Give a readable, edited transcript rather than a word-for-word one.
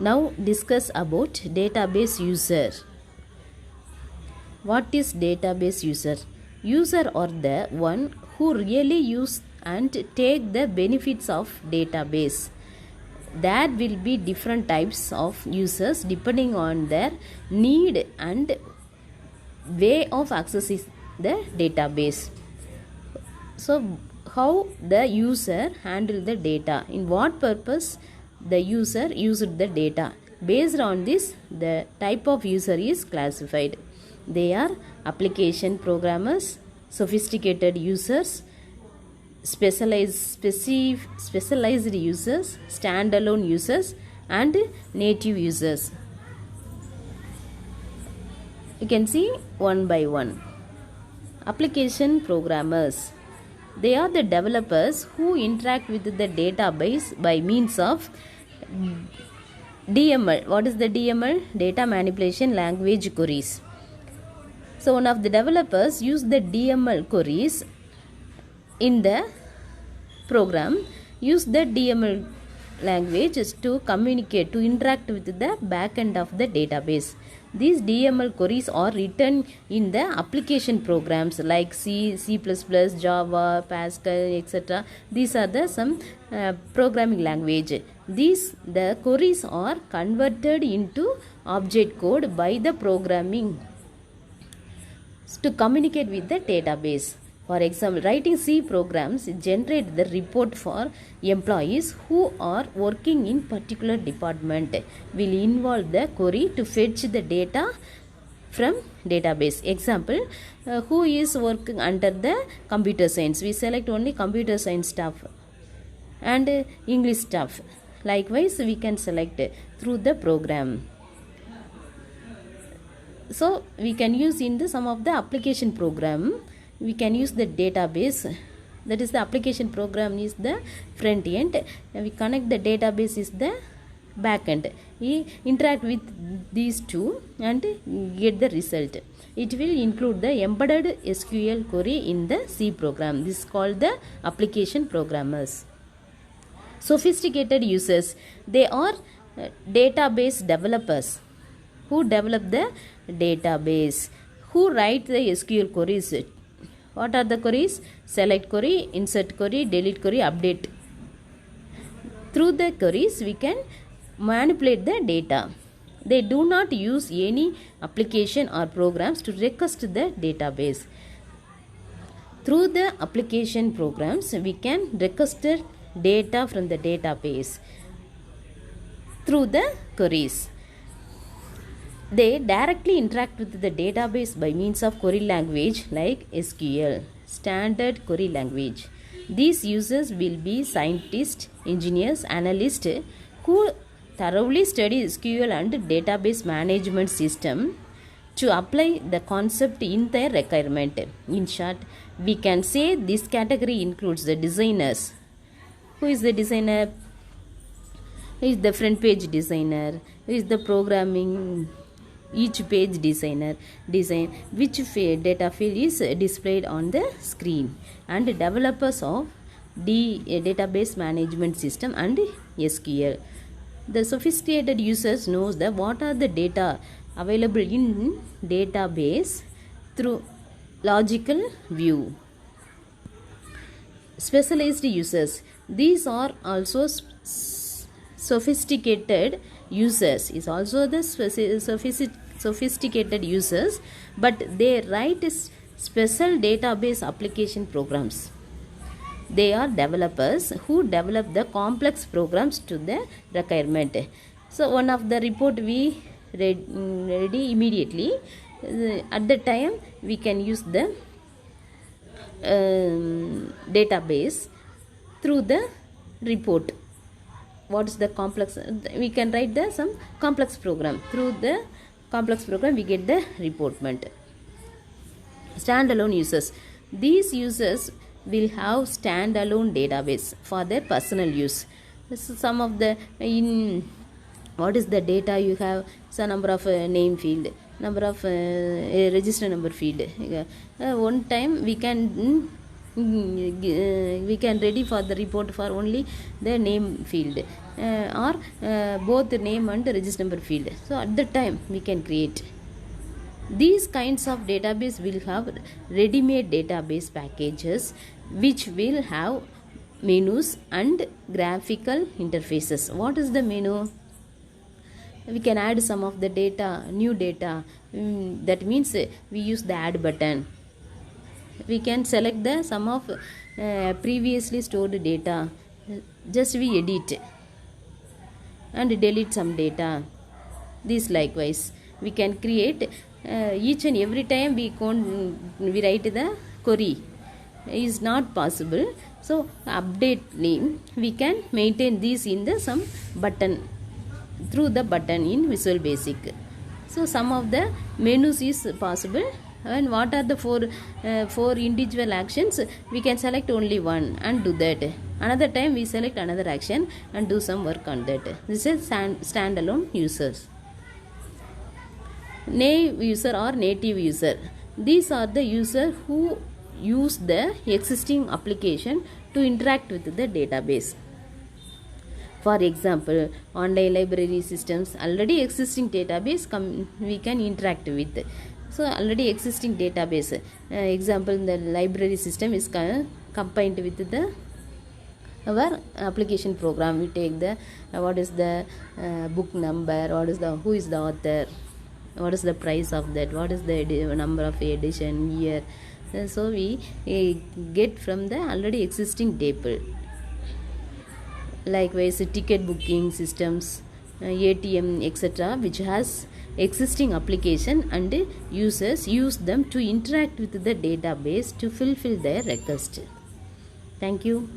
Now discuss about database user. What is database user? User are the one who really use and take the benefits of database. There will be different types of users depending on their need and way of accessing the database. So how the user handle the data, in what purpose the user used the data. Based on this, the type of user is classified. They are application programmers, sophisticated users, specialized users, standalone users, and native users. You can see one by one. Application programmers, they are the developers who interact with the database by means of DML. What is the DML? Data manipulation language queries. So one of the developers use the DML queries in the program, use the DML language to communicate, to interact with the back end of the database. These DML queries are written in the application programs like C, C++, Java, Pascal, etc. These are the some programming language. The queries are converted into object code by the programming to communicate with the database. For example, writing C programs generate the report for employees who are working in particular department. Will involve the query to fetch the data from database. Example, who is working under the computer science? We select only computer science staff and English staff. Likewise, we can select through the program. So we can use in the some of the application program, we can use the database. That is, the application program is the front end, and we connect the database is the back end. We interact with these two and get the result. It will include the embedded SQL query in the C program. This is called the application programmers. Sophisticated users, they are database developers who develop the database, who write the SQL queries. What are the queries? Select query, insert query, delete query, update. Through the queries, we can manipulate the data. They do not use any application or programs to request the database. Through the application programs, we can request the data from the database through the queries. They directly interact with the database by means of query language like SQL, standard query language. These users will be scientists, engineers, analysts who thoroughly study SQL and database management system to apply the concept in their requirement. In short, we can say this category includes the designers. Who is the designer? Who is the front page designer? Who is the programming each page designer? Design which data field is displayed on the screen, and developers of database management system and SQL. The sophisticated users knows that what are the data available in database through logical view. Specialized users, these are also sophisticated users, is also the sophisticated users, but they write special database application programs. They are developers who develop the complex programs to the requirement. So one of the report we ready immediately. At the time we can use the database through the report. What is the complex? We can write the some complex program. Through the complex program we get the reportment. Standalone users, these users will have standalone database for their personal use. So some of the what is the data you have? So number of name field, number of register number field. One time we can we can ready for the report for only the name field or both the name and register number field. So at the time we can create. These kinds of database will have ready-made database packages which will have menus and graphical interfaces. What is the menu? We can add some of the data, new data. That means we use the add button. We can select the some of previously stored data. Just we edit and delete some data. This likewise we can create each and every time we write the query is not possible. So update name we can maintain this in the some button, through the button in Visual Basic. So some of the menus is possible, and what are the four individual actions, we can select only one and do that. Another time we select another action and do some work on that. This is standalone users. Naive user or native user, these are the users who use the existing application to interact with the database. For example, online library systems, already existing database we can interact with. So already existing database, example the library system is combined with the our application program. We take the what is the book number, what is the who is the author, what is the price of that, what is the number of edition, year. So we get from the already existing table. Likewise ticket booking systems, ATM etc., which has existing application and users use them to interact with the database to fulfill their request. Thank you.